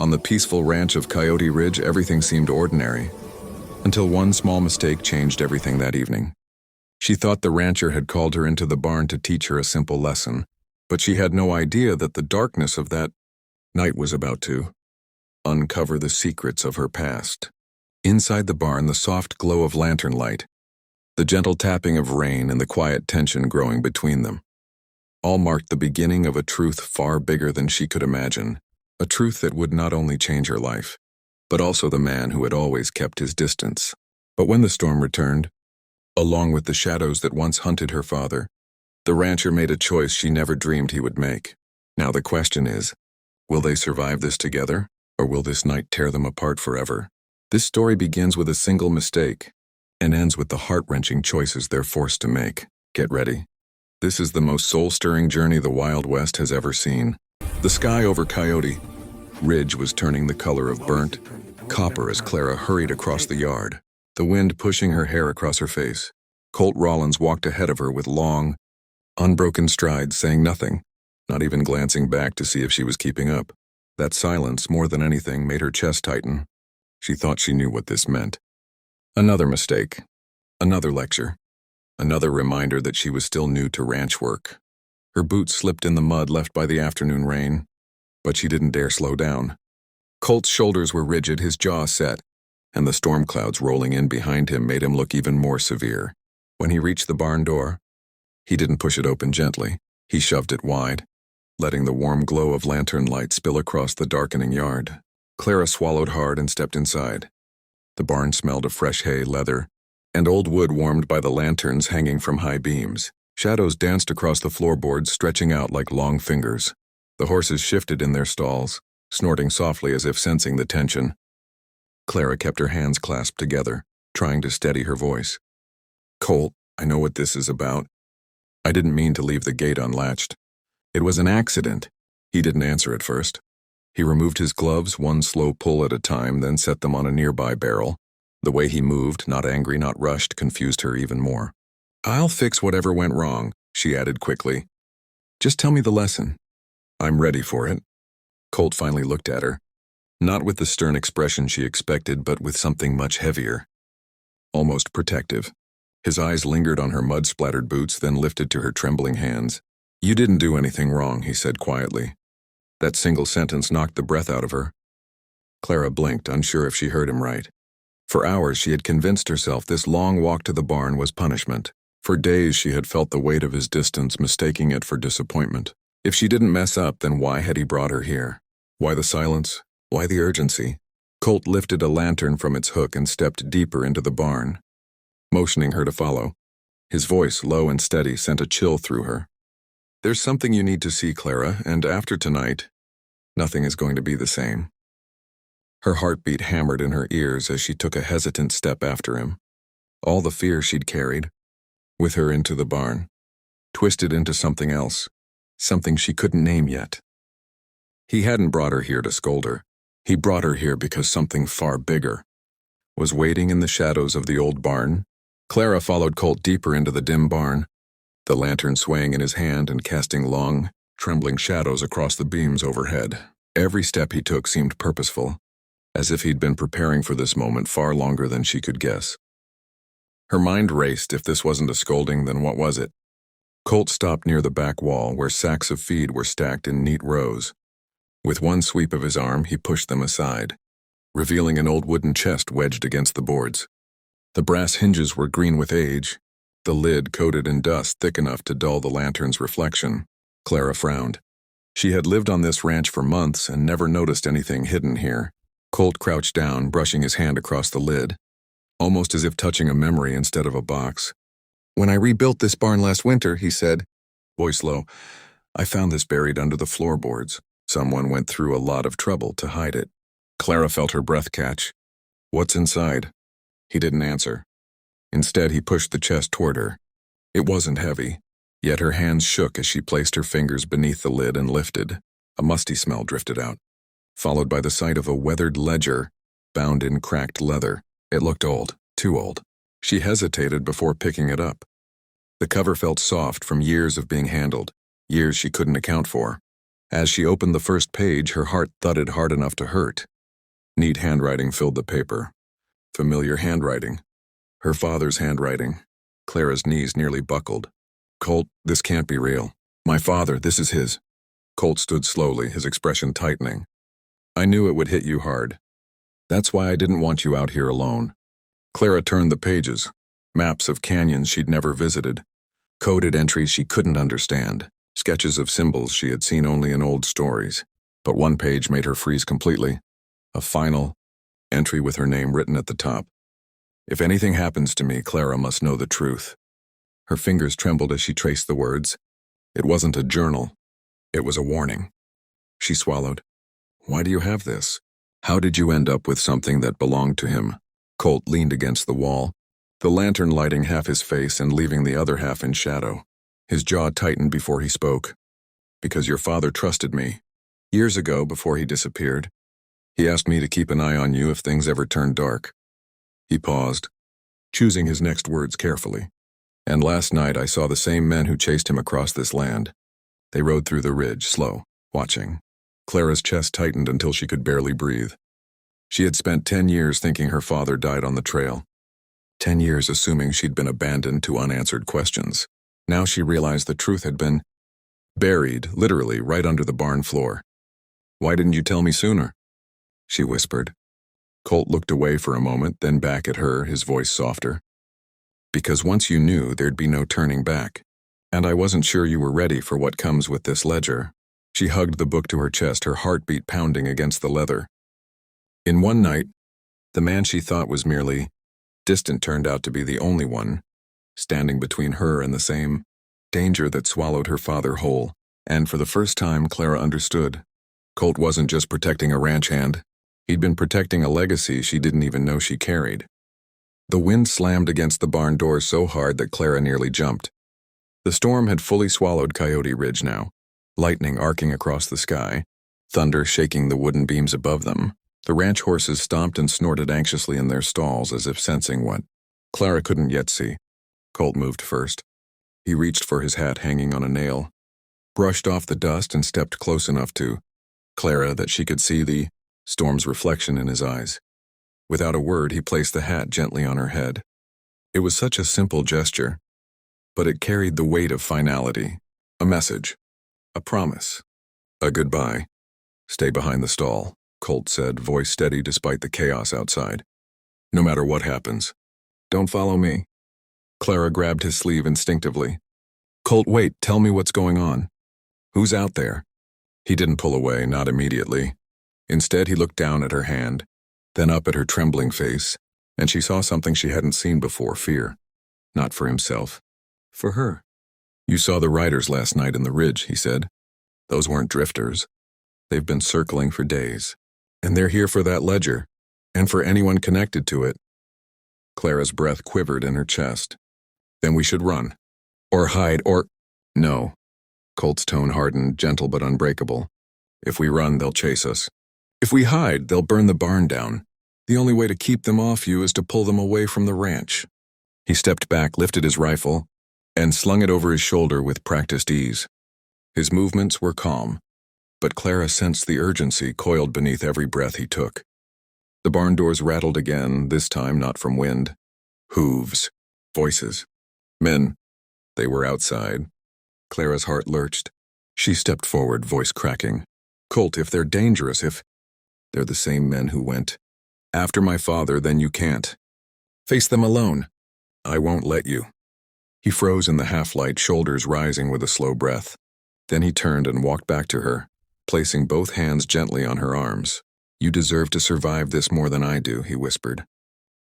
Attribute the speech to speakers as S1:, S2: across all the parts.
S1: On the peaceful ranch of Coyote Ridge, everything seemed ordinary, until one small mistake changed everything that evening. She thought the rancher had called her into the barn to teach her a simple lesson, but she had no idea that the darkness of that night was about to uncover the secrets of her past. Inside the barn, the soft glow of lantern light, the gentle tapping of rain, and the quiet tension growing between them, all marked the beginning of a truth far bigger than she could imagine, a truth that would not only change her life, but also the man who had always kept his distance. But when the storm returned, along with the shadows that once hunted her father, the rancher made a choice she never dreamed he would make. Now the question is, will they survive this together, or will this night tear them apart forever? This story begins with a single mistake and ends with the heart-wrenching choices they're forced to make. Get ready. This is the most soul-stirring journey the Wild West has ever seen. The sky over Coyote Ridge was turning the color of burnt copper as Clara hurried across the yard, the wind pushing her hair across her face. Colt Rollins walked ahead of her with long, unbroken strides, saying nothing, not even glancing back to see if she was keeping up. That silence, more than anything, made her chest tighten. She thought she knew what this meant. Another mistake, another lecture, another reminder that she was still new to ranch work. Her boots slipped in the mud left by the afternoon rain, but she didn't dare slow down. Colt's shoulders were rigid, his jaw set, and the storm clouds rolling in behind him made him look even more severe. When he reached the barn door, he didn't push it open gently. He shoved it wide, letting the warm glow of lantern light spill across the darkening yard. Clara swallowed hard and stepped inside. The barn smelled of fresh hay, leather, and old wood warmed by the lanterns hanging from high beams. Shadows danced across the floorboards, stretching out like long fingers. The horses shifted in their stalls, snorting softly as if sensing the tension. Clara kept her hands clasped together, trying to steady her voice. "Colt, I know what this is about. I didn't mean to leave the gate unlatched. It was an accident." He didn't answer at first. He removed his gloves, one slow pull at a time, then set them on a nearby barrel. The way he moved, not angry, not rushed, confused her even more. "I'll fix whatever went wrong," she added quickly. "Just tell me the lesson." "I'm ready for it." Colt finally looked at her, not with the stern expression she expected, but with something much heavier, almost protective. His eyes lingered on her mud-splattered boots, then lifted to her trembling hands. "You didn't do anything wrong," he said quietly. That single sentence knocked the breath out of her. Clara blinked, unsure if she heard him right. For hours she had convinced herself this long walk to the barn was punishment. For days she had felt the weight of his distance, mistaking it for disappointment. If she didn't mess up, then why had he brought her here? Why the silence? Why the urgency? Colt lifted a lantern from its hook and stepped deeper into the barn, motioning her to follow. His voice, low and steady, sent a chill through her. "There's something you need to see, Clara, and after tonight, nothing is going to be the same." Her heartbeat hammered in her ears as she took a hesitant step after him. All the fear she'd carried with her into the barn, twisted into something else, something she couldn't name yet. He hadn't brought her here to scold her. He brought her here because something far bigger was waiting in the shadows of the old barn. Clara followed Colt deeper into the dim barn, the lantern swaying in his hand and casting long, trembling shadows across the beams overhead. Every step he took seemed purposeful, as if he'd been preparing for this moment far longer than she could guess. Her mind raced. If this wasn't a scolding, then what was it? Colt stopped near the back wall, where sacks of feed were stacked in neat rows. With one sweep of his arm, he pushed them aside, revealing an old wooden chest wedged against the boards. The brass hinges were green with age, the lid coated in dust thick enough to dull the lantern's reflection. Clara frowned. She had lived on this ranch for months and never noticed anything hidden here. Colt crouched down, brushing his hand across the lid, almost as if touching a memory instead of a box. "When I rebuilt this barn last winter," he said, voice low, "I found this buried under the floorboards. Someone went through a lot of trouble to hide it." Clara felt her breath catch. "What's inside?" He didn't answer. Instead, he pushed the chest toward her. It wasn't heavy, yet her hands shook as she placed her fingers beneath the lid and lifted. A musty smell drifted out, followed by the sight of a weathered ledger bound in cracked leather. It looked old, too old. She hesitated before picking it up. The cover felt soft from years of being handled, years she couldn't account for. As she opened the first page, her heart thudded hard enough to hurt. Neat handwriting filled the paper. Familiar handwriting. Her father's handwriting. Clara's knees nearly buckled. Colt, this can't be real. My father, this is his. Colt stood slowly, his expression tightening. I knew it would hit you hard. That's why I didn't want you out here alone. Clara turned the pages. Maps of canyons she'd never visited. Coded entries she couldn't understand. Sketches of symbols she had seen only in old stories. But one page made her freeze completely. A final entry with her name written at the top. If anything happens to me, Clara must know the truth. Her fingers trembled as she traced the words. It wasn't a journal. It was a warning. She swallowed. Why do you have this? How did you end up with something that belonged to him? Colt leaned against the wall, the lantern lighting half his face and leaving the other half in shadow. His jaw tightened before he spoke. Because your father trusted me. Years ago, before he disappeared. He asked me to keep an eye on you if things ever turned dark. He paused, choosing his next words carefully. And last night I saw the same men who chased him across this land. They rode through the ridge, slow, watching. Clara's chest tightened until she could barely breathe. She had spent 10 years thinking her father died on the trail. 10 years assuming she'd been abandoned to unanswered questions. Now she realized the truth had been buried, literally, right under the barn floor. Why didn't you tell me sooner? She whispered. Colt looked away for a moment, then back at her, his voice softer. Because once you knew, there'd be no turning back. And I wasn't sure you were ready for what comes with this ledger. She hugged the book to her chest, her heartbeat pounding against the leather. In one night, the man she thought was merely distant turned out to be the only one, standing between her and the same danger that swallowed her father whole. And for the first time, Clara understood. Colt wasn't just protecting a ranch hand. He'd been protecting a legacy she didn't even know she carried. The wind slammed against the barn door so hard that Clara nearly jumped. The storm had fully swallowed Coyote Ridge now, lightning arcing across the sky, thunder shaking the wooden beams above them. The ranch horses stomped and snorted anxiously in their stalls as if sensing what Clara couldn't yet see. Colt moved first. He reached for his hat hanging on a nail, brushed off the dust and stepped close enough to Clara that she could see the storm's reflection in his eyes. Without a word, he placed the hat gently on her head. It was such a simple gesture, but it carried the weight of finality, a message, a promise, a goodbye. Stay behind the stall, Colt said, voice steady despite the chaos outside. No matter what happens. Don't follow me. Clara grabbed his sleeve instinctively. Colt, wait, tell me what's going on. Who's out there? He didn't pull away, not immediately. Instead, he looked down at her hand, then up at her trembling face, and she saw something she hadn't seen before, fear. Not for himself. For her. You saw the riders last night in the ridge, he said. Those weren't drifters. They've been circling for days. And they're here for that ledger, and for anyone connected to it. Clara's breath quivered in her chest. Then we should run. Or hide, or... No. Colt's tone hardened, gentle but unbreakable. If we run, they'll chase us. If we hide, they'll burn the barn down. The only way to keep them off you is to pull them away from the ranch. He stepped back, lifted his rifle, and slung it over his shoulder with practiced ease. His movements were calm, but Clara sensed the urgency coiled beneath every breath he took. The barn doors rattled again, this time not from wind. Hooves. Voices. Men. They were outside. Clara's heart lurched. She stepped forward, voice cracking. Colt, if they're dangerous, if... They're the same men who went after my father, then you can't. Face them alone. I won't let you. He froze in the half-light, shoulders rising with a slow breath. Then he turned and walked back to her, placing both hands gently on her arms. You deserve to survive this more than I do, he whispered.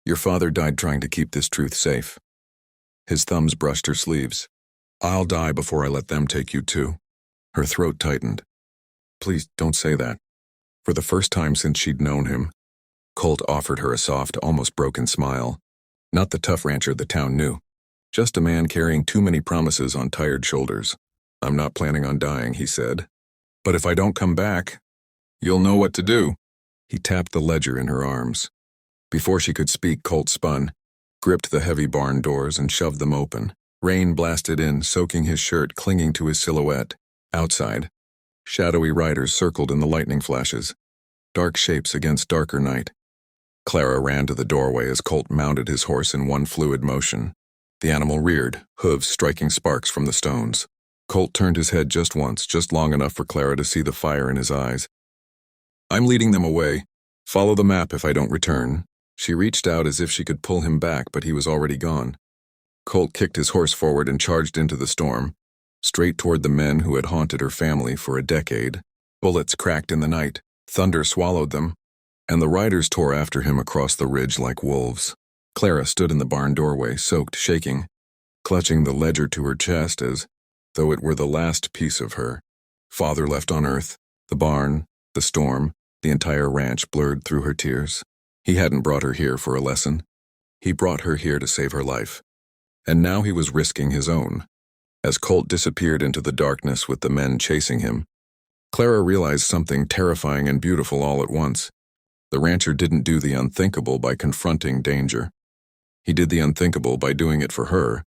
S1: Your father died trying to keep this truth safe. His thumbs brushed her sleeves. I'll die before I let them take you too. Her throat tightened. Please, don't say that. For the first time since she'd known him, Colt offered her a soft, almost broken smile. Not the tough rancher the town knew. Just a man carrying too many promises on tired shoulders. I'm not planning on dying, he said. But if I don't come back, you'll know what to do. He tapped the ledger in her arms. Before she could speak, Colt spun, gripped the heavy barn doors and shoved them open. Rain blasted in, soaking his shirt, clinging to his silhouette. Outside, Shadowy riders circled in the lightning flashes, dark shapes against darker night. Clara ran to the doorway as Colt mounted his horse in one fluid motion. The animal reared, hooves striking sparks from the stones. Colt turned his head just once, just long enough for Clara to see the fire in his eyes. "I'm leading them away. Follow the map if I don't return." She reached out as if she could pull him back, but he was already gone. Colt kicked his horse forward and charged into the storm, straight toward the men who had haunted her family for a decade. Bullets cracked in the night, thunder swallowed them, and the riders tore after him across the ridge like wolves. Clara stood in the barn doorway, soaked, shaking, clutching the ledger to her chest as though it were the last piece of her. Father left on earth, the barn, the storm, the entire ranch blurred through her tears. He hadn't brought her here for a lesson. He brought her here to save her life. And now he was risking his own. As Colt disappeared into the darkness with the men chasing him, Clara realized something terrifying and beautiful all at once. The rancher didn't do the unthinkable by confronting danger. He did the unthinkable by doing it for her,